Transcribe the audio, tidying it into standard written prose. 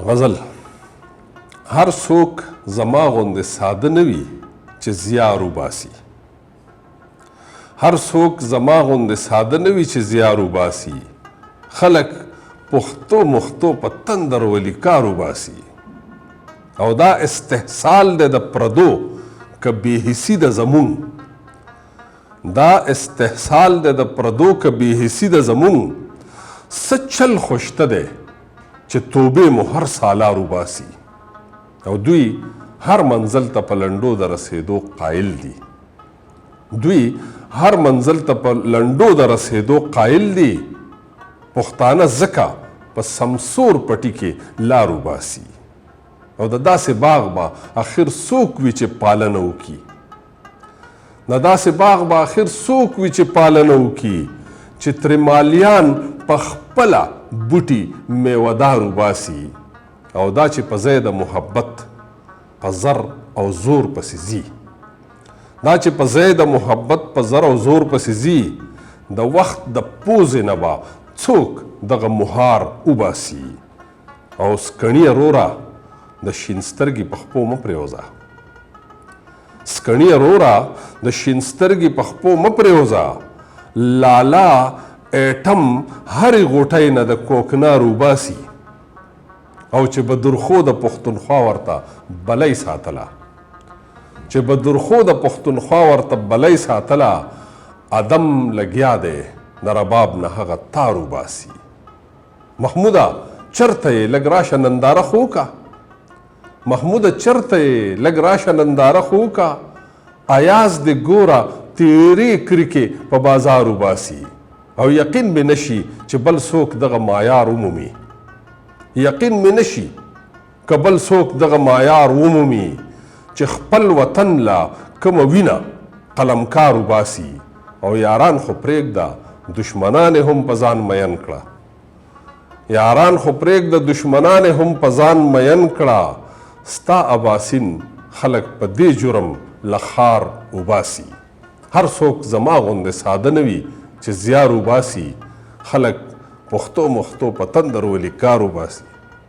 غزل هر څوک زما غوندې ساده نه وي چې زیار وباسي. هر څوک زما غوندې ساده نه وي چې زیار وباسي. خلک پښتو مختو په تندر ولي کار وباسي. او دا استحصال دی د پردو که بېحسي د زمون. دا استحصال دی د پردو که بېحسي د زمون. څه چل خو شته دی چې توبې مو هر سالار وباسي. او دوی هر منزل ته په لنډو د رسېدو قایل دي. دوی هر منزل ته په لنډو د رسېدو قایل دي. پښتانه ځکه په سمسور پټي کې لار وباسي. او د داسې باغ به اخر څوک وي چې پالنه وکړي. د داسې باغ به اخر څوک وي چې پالنه وکړي چې ترې مالیان په خپله بوټي میوهدار وباسي. او دا چې په ځای د محبت په زر او زور پسې ځي. دا چې په ځای د محبت په زر او زور پسې ځي. د وخت د پوزې نه به څوک دغه مهار وباسي. او سکڼي وروره د شین سترګې په خپو مه پرېوځه. سکڼي وروره د شین سترګې په خپو مه پرېوځه. لالا ایټم هرې غوټۍ نه د کوکنار وباسي. او چې به درخو د پښتونخوا ورته بلی ساتله. چې به درخو د پښتونخوا ورته بلی ساتله. ادم لګیا دی د رباب نه هغه تار وباسي. محموده چرته یې لږ راشه ننداره خو وکړه. محموده چرته یې لږ راشه ننداره خو وکړه. ایاز دې ګوره تیرې کرکې په بازار وباسي. او یقین مې نشي چې بل څوک دغه معیار ومومي. یقین مې نشي که بل څوک دغه معیار ومومي چې خپل وطن لا کومه وینه قلمکار وباسي. او یاران خو پرېږده دشمنان یې هم په ځان مین کړه. یاران خو پرېږده دشمنان یې هم په ځان مین کړه. ستا اباسین خلک په دې جرم له ښار وباسي. هر څوک زما غوندې ساده نه وي چې زیار وباسي. خلک پښتو مختو په تندر ولي کار وباسي.